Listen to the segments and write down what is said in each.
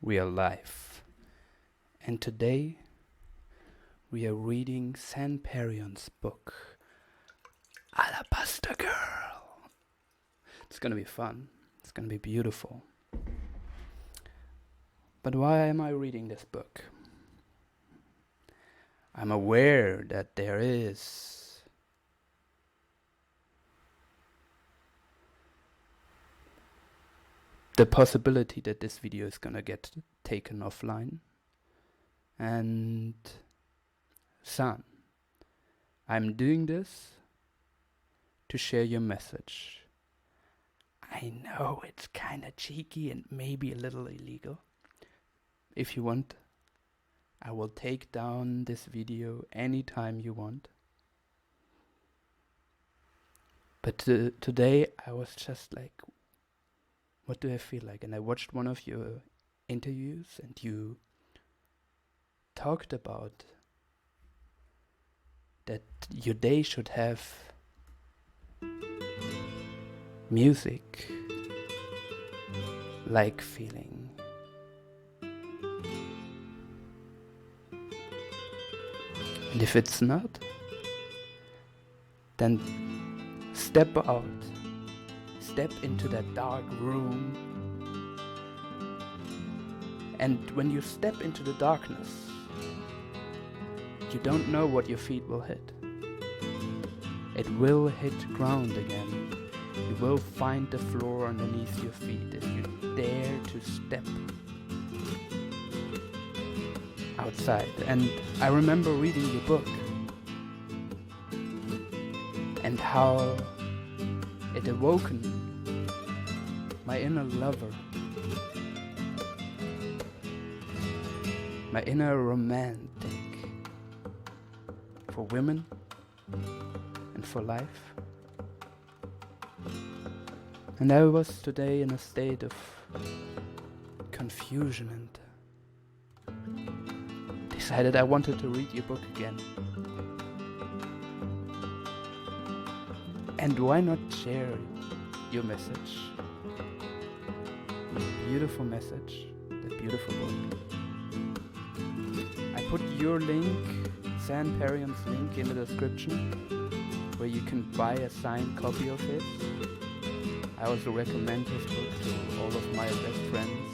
we are live. And today we are reading Zan Perrions' book, Alabaster Girl. It's gonna be fun. It's gonna be beautiful. But why am I reading this book? I'm aware that there is the possibility that this video is gonna get taken offline. And Zan, I'm doing this to share your message. I know it's kinda cheeky and maybe a little illegal. If you want, I will take down this video anytime you want. But today I was just like, what do I feel like? And I watched one of your interviews and you talked about that your day should have music like feeling. And if it's not, then step out. Step into that dark room. And when you step into the darkness, you don't know what your feet will hit. It will hit ground again. You will find the floor underneath your feet if you dare to step outside. And I remember reading your book and how it awoken my inner lover, my inner romantic for women and for life. And I was today in a state of confusion and decided I wanted to read your book again. And why not share your message? Your beautiful message, the beautiful book. I put your link, Zan Perrions' link, in the description where you can buy a signed copy of it. I also recommend this book to all of my best friends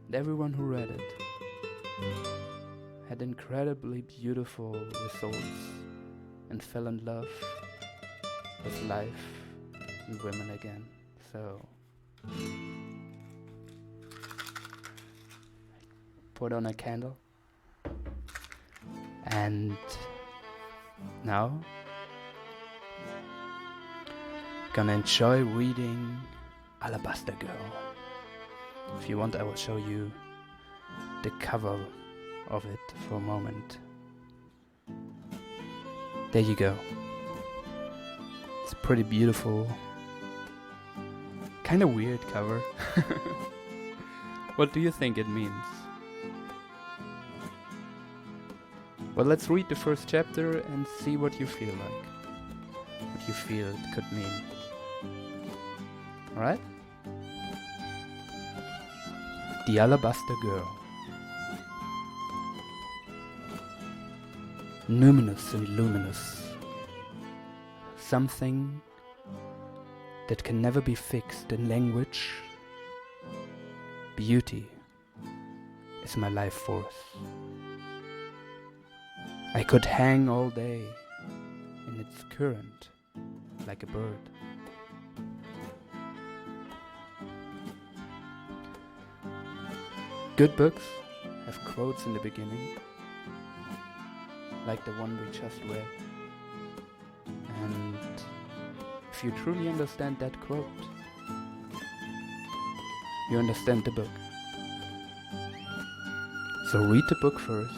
and everyone who read it. Had incredibly beautiful results and fell in love with life and women again. So put on a candle and now gonna enjoy reading Alabaster Girl. If you want, I will show you the cover of it for a moment. There you go. It's a pretty beautiful, kind of weird cover. What do you think it means? Well, let's read the first chapter and see what you feel like. What you feel it could mean. Alright? The Alabaster Girl. Numinous and luminous. Something that can never be fixed in language. Beauty is my life force. I could hang all day in its current like a bird. Good books have quotes in the beginning, like the one we just read. And if you truly understand that quote, you understand the book. So read the book first,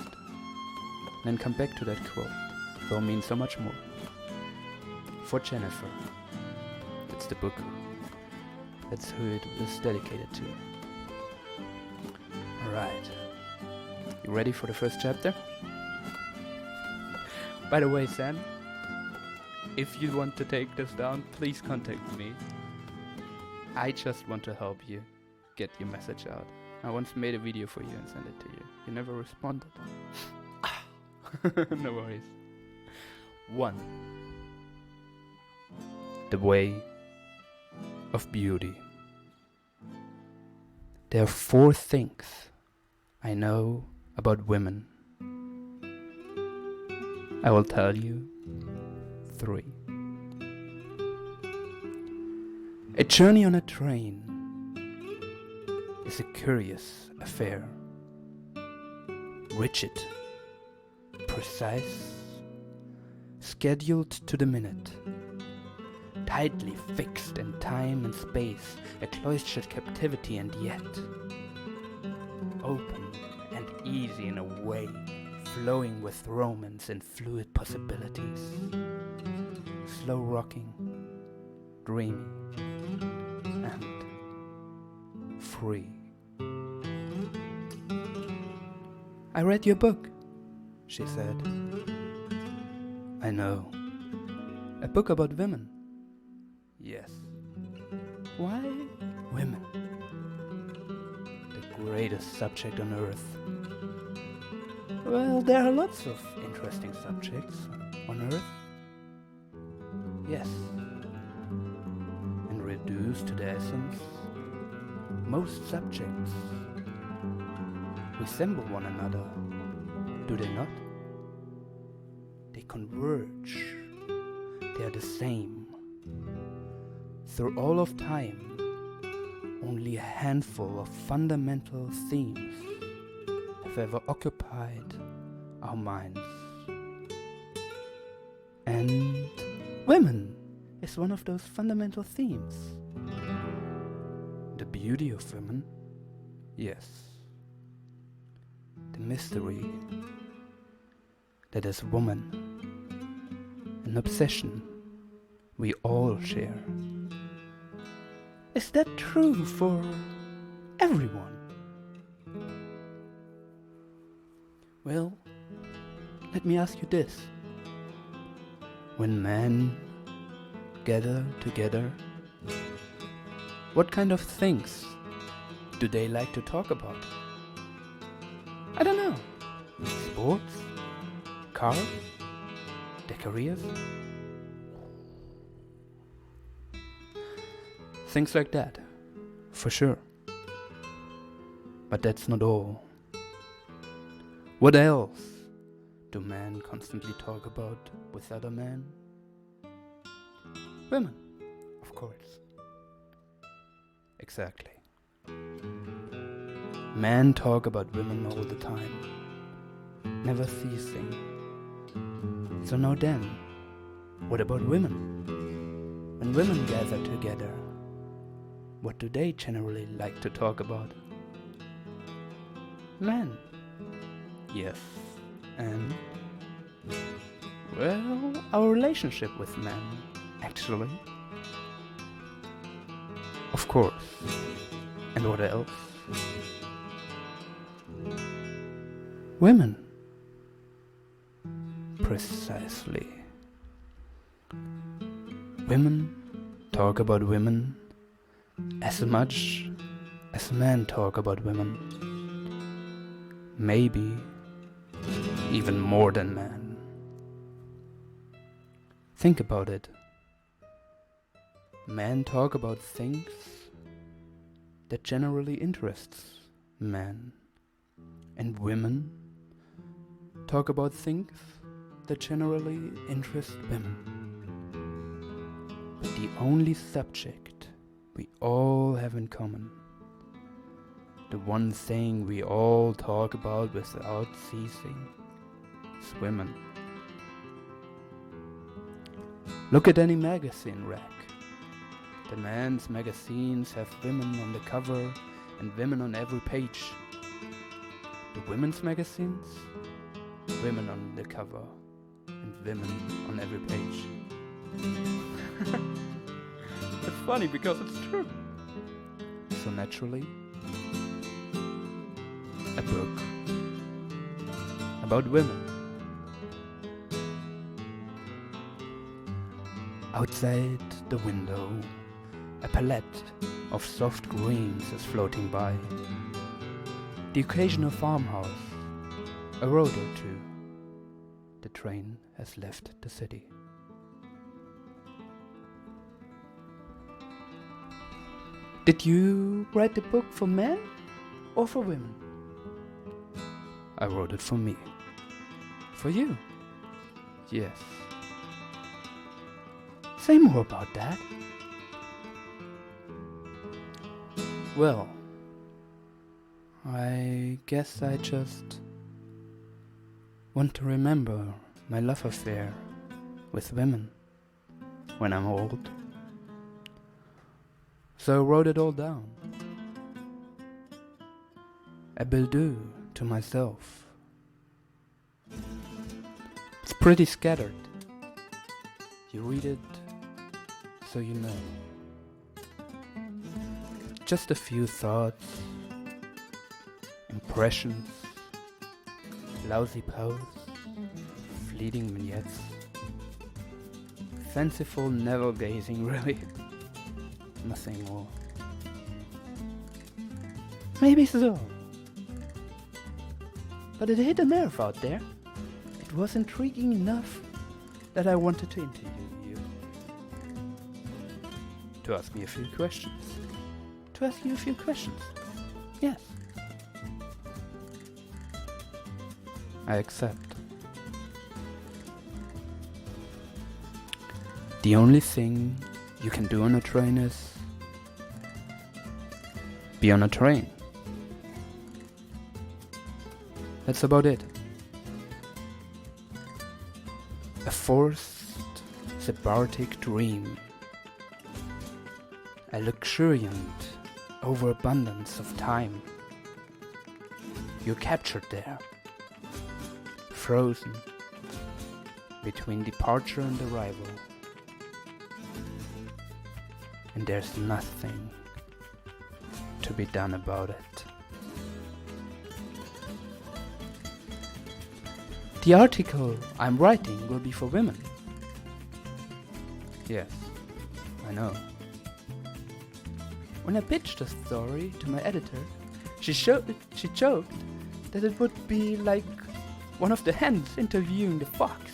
then come back to that quote. It will mean so much more. For Jennifer. That's the book. That's who it was dedicated to. Alright. You ready for the first chapter? By the way, Zan, if you want to take this down, please contact me. I just want to help you get your message out. I once made a video for you and sent it to you. You never responded. No worries. 1. The way of beauty. There are 4 things I know about women. I will tell you 3. A journey on a train is a curious affair. Rigid, precise, scheduled to the minute, tightly fixed in time and space, a cloistered captivity, and yet open and easy in a way, flowing with romance and fluid possibilities, slow rocking, dreamy, and free. I read your book, she said. I know. A book about women. Yes. Why women? The greatest subject on earth. Well, there are lots of interesting subjects on earth. Yes. And reduced to the essence, most subjects resemble one another, do they not? They converge. They are the same. Through all of time, only a handful of fundamental themes have ever occupied our minds. And women is one of those fundamental themes. The beauty of women? Yes. The mystery that is woman, an obsession we all share. Is that true for everyone? Well, let me ask you this. When men gather together, what kind of things do they like to talk about? I don't know. Sports? Cars? Their careers? Things like that, for sure. But that's not all. What else do men constantly talk about with other men? Women, of course. Exactly. Men talk about women all the time, never ceasing. So now then, what about women? When women gather together, what do they generally like to talk about? Men. Yes. And, well, our relationship with men, actually. Of course. And what else? Women. Precisely. Women talk about women as much as men talk about women. Maybe even more than men. Think about it. Men talk about things that generally interests men, and women talk about things that generally interest women. But the only subject we all have in common, the one thing we all talk about without ceasing, is women. Look at any magazine rack. The men's magazines have women on the cover and women on every page. The women's magazines, women on the cover and women on every page. It's funny because it's true. So naturally, a book about women. Outside the window, a palette of soft greens is floating by. the occasional farmhouse, a road or two. The train has left the city. Did you write the book for men or for women? I wrote it for me. For you? Yes. Say more about that. Well, I guess I just want to remember my love affair with women when I'm old. So I wrote it all down. A billet to myself. It's pretty scattered. You read it, so you know. Just a few thoughts, impressions, lousy pose, fleeting vignettes, fanciful navel-gazing, really. Nothing more. Maybe so. But it hit a nerve out there. It was intriguing enough that I wanted to interview you. To ask me a few questions. To ask you a few questions. Yes. I accept. The only thing you can do on a train is be on a train. That's about it. A forced, subarctic dream. A luxuriant overabundance of time. You're captured there. Frozen between departure and arrival. And there's nothing to be done about it. The article I'm writing will be for women. Yes, I know. When I pitched the story to my editor, she joked that it would be like one of the hens interviewing the fox.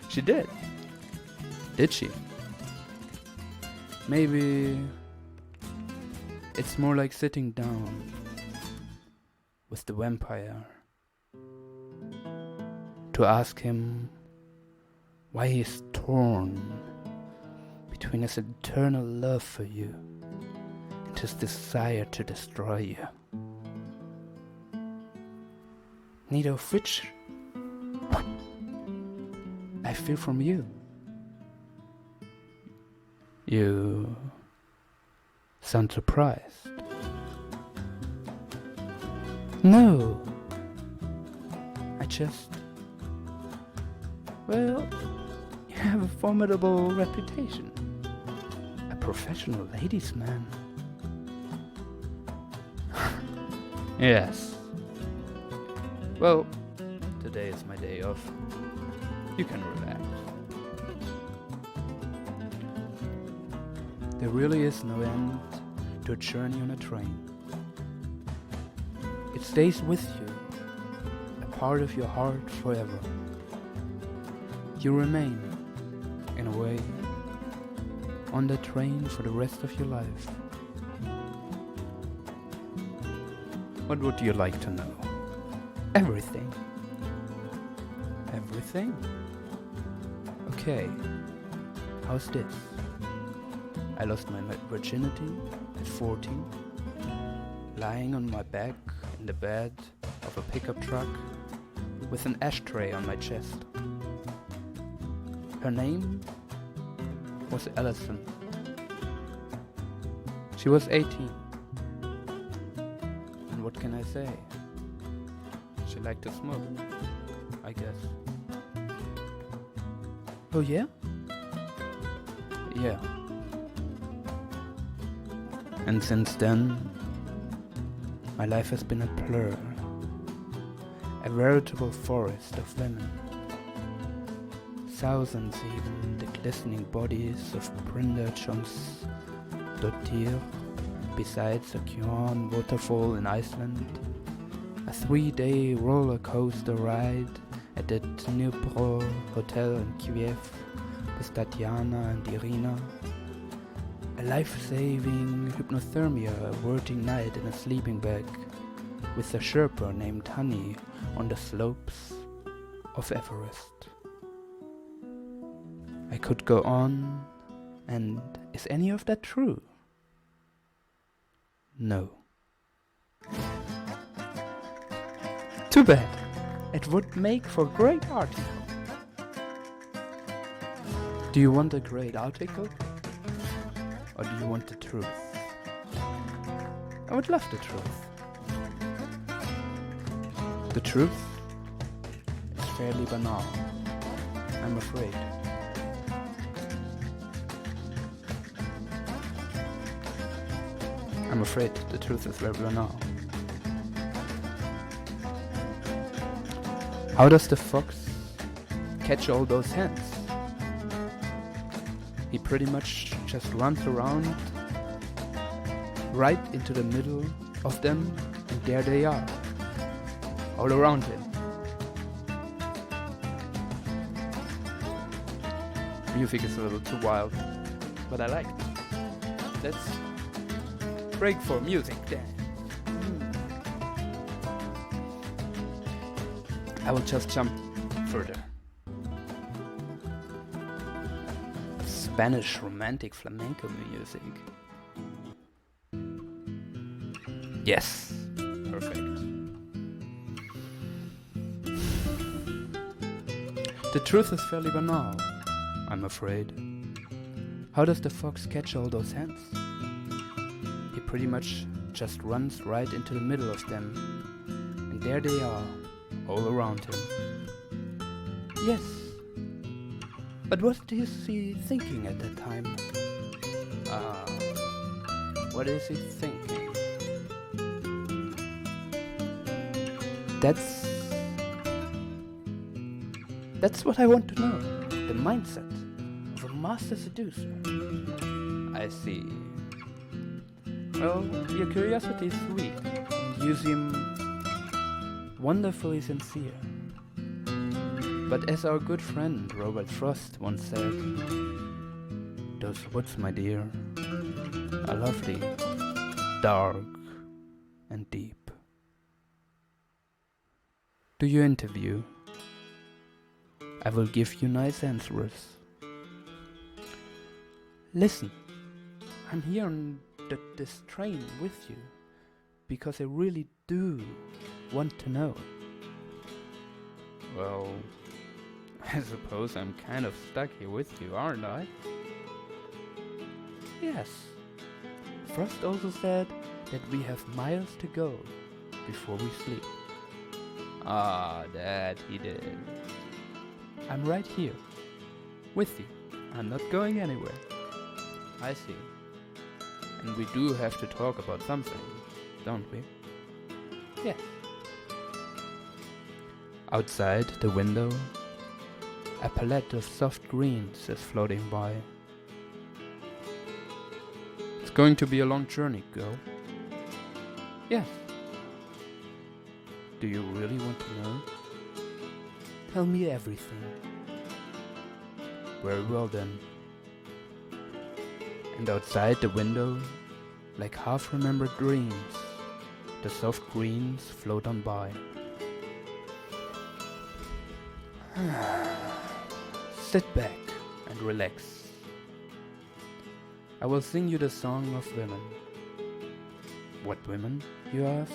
She did. Did she? Maybe it's more like sitting down with the vampire to ask him why he is torn between his eternal love for you and his desire to destroy you. Neither of which I feel from you. You sound surprised. No, I just... Well, you have a formidable reputation. A professional ladies' man. Yes. Well, today is my day off. You can relax. There really is no end to a journey on a train. It stays with you, a part of your heart forever. You remain, in a way, on the train for the rest of your life. What would you like to know? Everything. Everything? Okay, how's this? I lost my virginity at 14, lying on my back in the bed of a pickup truck with an ashtray on my chest. Her name was Allison. She was 18. And what can I say? She liked to smoke, I guess. Oh yeah? Yeah. And since then, my life has been a blur, a veritable forest of women. Thousands even, the glistening bodies of Brenda Jones Dottir, besides a Kjorn waterfall in Iceland, a 3-day roller coaster ride at the Dnipro Hotel in Kiev with Tatiana and Irina, a life-saving hypnothermia averting night in a sleeping bag with a Sherpa named Honey on the slopes of Everest. I could go on, and is any of that true? No. Too bad. It would make for a great article. Do you want a great article? Or do you want the truth? I would love the truth. The truth is fairly banal, I'm afraid. I'm afraid the truth is very banal. How does the fox catch all those hens? He pretty much just runs around right into the middle of them, and there they are, all around him. Music is a little too wild, but I like it. Let's break for music then. I will just jump further. Spanish Romantic Flamenco Music. Yes, perfect. The truth is fairly banal, I'm afraid. How does the fox catch all those hens? He pretty much just runs right into the middle of them, and there they are, all around him. Yes, but what is he thinking at that time? What is he thinking? That's what I want to know. The mindset of a master seducer. I see. Well, your curiosity is sweet. You seem wonderfully sincere. But as our good friend Robert Frost once said, those woods, my dear, are lovely, dark, and deep. Do you interview? I will give you nice answers. Listen, I'm here on this train with you because I really do want to know. Well, I suppose I'm kind of stuck here with you, aren't I? Yes. Frost also said that we have miles to go before we sleep. Ah, that he did. I'm right here, with you. I'm not going anywhere. I see. And we do have to talk about something, don't we? Yes. Outside the window, a palette of soft greens is floating by. It's going to be a long journey, girl. Yes. Do you really want to know? Tell me everything. Very well then. And outside the window, like half-remembered dreams, the soft greens float on by. Sit back and relax. I will sing you the song of women. What women, you ask?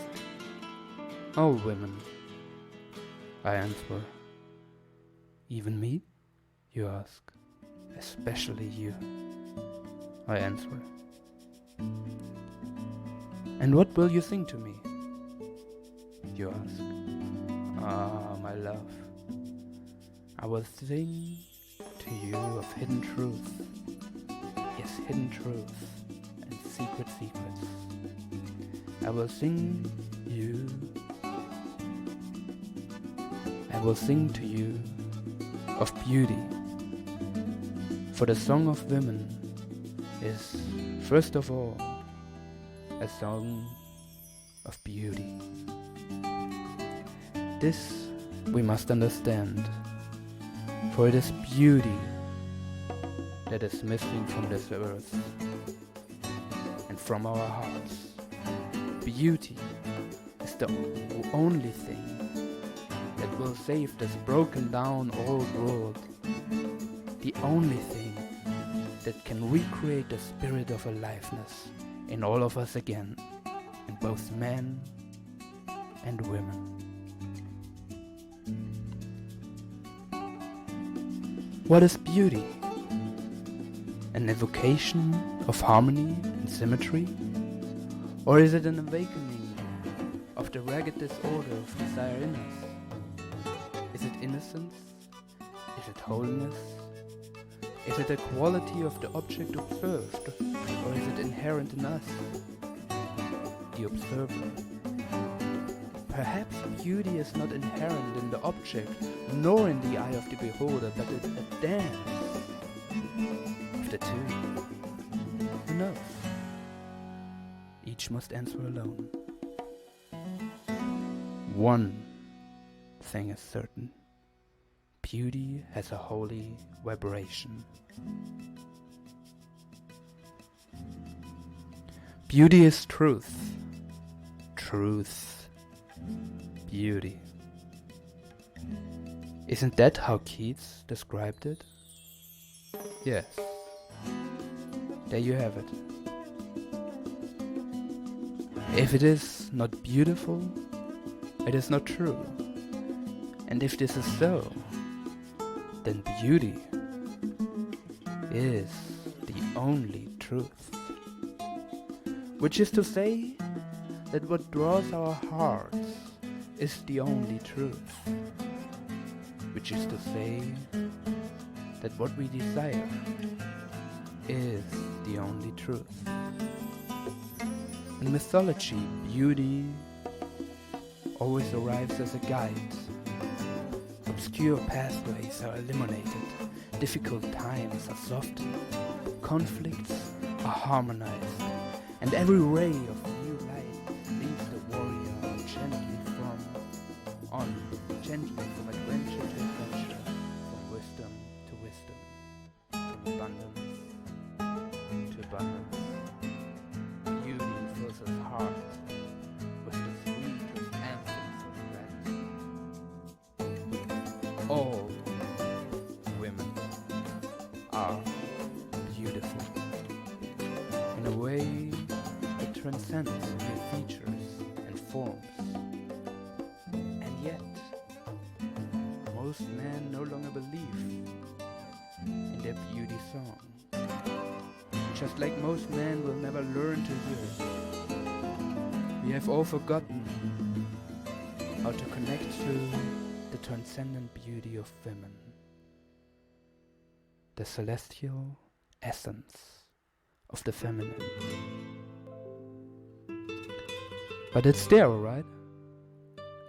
All women, I answer. Even me, you ask? Especially you, I answer. And what will you sing to me, you ask? Ah, my love, I will sing to you of hidden truth. Yes, hidden truth and secret secrets. I will sing to you of beauty. For the song of women is, first of all, a song of beauty. This we must understand, for it is beauty that is missing from this earth and from our hearts. Beauty is the only thing that will save this broken down old world, the only thing that can recreate the spirit of aliveness in all of us again, in both men and women. What is beauty? An evocation of harmony and symmetry? Or is it an awakening of the ragged disorder of desire in us? Is it innocence? Is it wholeness? Is it a quality of the object observed? Or is it inherent in us, the observer? Perhaps beauty is not inherent in the object, nor in the eye of the beholder, but it's a dance of the two. Who knows? Each must answer alone. One thing is certain. Beauty has a holy vibration. Beauty is truth. Truth. Beauty. Isn't that how Keats described it? Yes. There you have it. If it is not beautiful, it is not true. And if this is so, then beauty is the only truth. Which is to say that what draws our hearts is the only truth. Which is to say that what we desire is the only truth. In mythology, beauty always arrives as a guide. Obscure pathways are eliminated, difficult times are softened, conflicts are harmonized, and every ray of new light leads the warrior gently from adventure to adventure, from wisdom to wisdom, from abundance to abundance. Beauty fills his heart with the sweetest anthems of gratitude. All women are beautiful in a way that transcends mere features and forms. And yet, most men no longer believe in their beauty song. Just like most men will never learn to hear it. We have all forgotten how to connect to the transcendent beauty of women, the celestial essence of the feminine. But it's there, alright?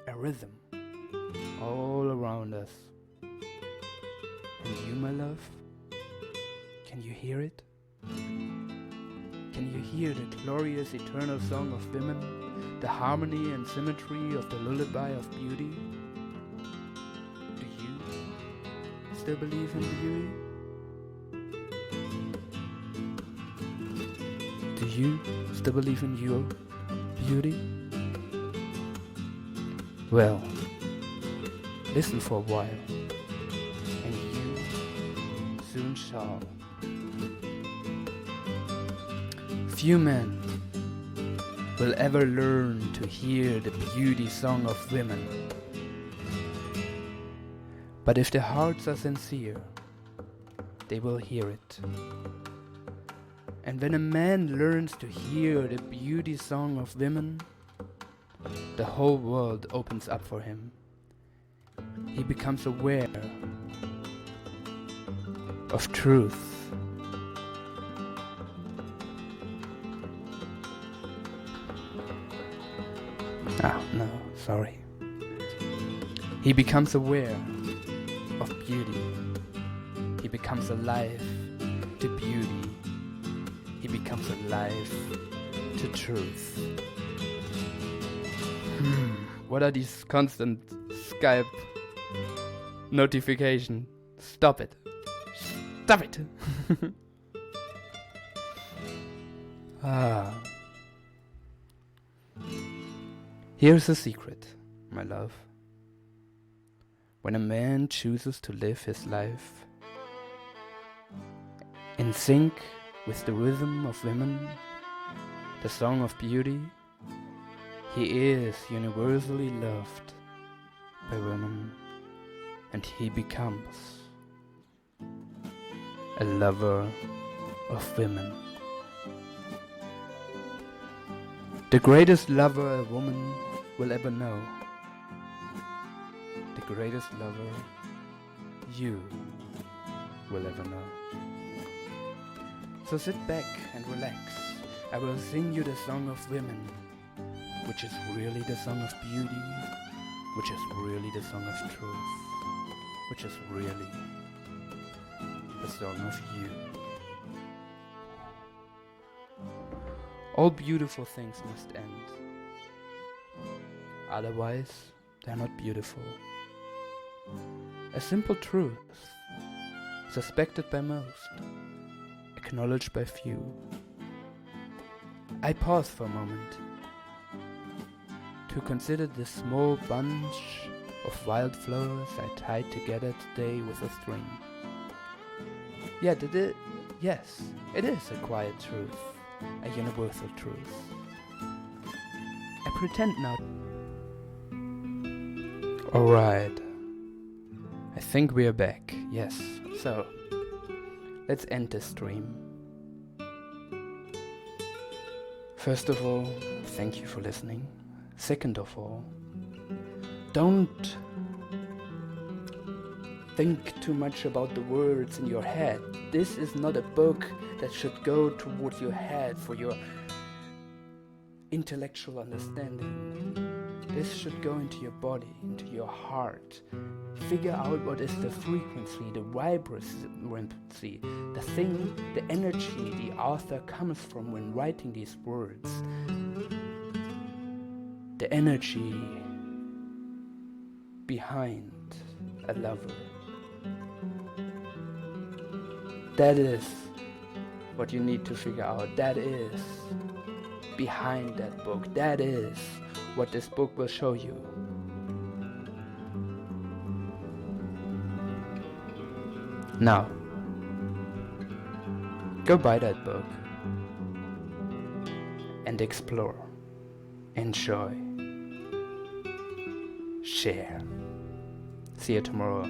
A rhythm all around us. And you, my love, can you hear it? Can you hear the glorious eternal song of women, the harmony and symmetry of the lullaby of beauty? Do you still believe in beauty? Do you still believe in your beauty? Well, listen for a while, and you soon shall. Few men will ever learn to hear the beauty song of women. But if their hearts are sincere, they will hear it. And when a man learns to hear the beauty song of women, the whole world opens up for him. He becomes aware of truth. No, sorry. He becomes aware of beauty. He becomes alive to beauty. He becomes alive to truth. What are these constant Skype notifications? Stop it. Stop it. Here's a secret, my love. When a man chooses to live his life in sync with the rhythm of women, the song of beauty, he is universally loved by women, and he becomes a lover of women. The greatest lover a woman will ever know. The greatest lover you will ever know. So sit back and relax. I will sing you the song of women, which is really the song of beauty, which is really the song of truth, which is really the song of you. All beautiful things must end. Otherwise, they're not beautiful. A simple truth, suspected by most, acknowledged by few. I pause for a moment to consider this small bunch of wildflowers I tied together today with a string. Yet yes, it is a quiet truth, a universal truth. I pretend not. Alright, I think we are back, yes. So, let's end the stream. First of all, thank you for listening. Second of all, don't think too much about the words in your head. This is not a book that should go towards your head for your intellectual understanding. This should go into your body, into your heart. Figure out what is the frequency, the vibrancy, the thing, the energy the author comes from when writing these words. The energy behind a lover. That is what you need to figure out. That is behind that book. That is what this book will show you. Now, go buy that book and explore, enjoy, share. See you tomorrow.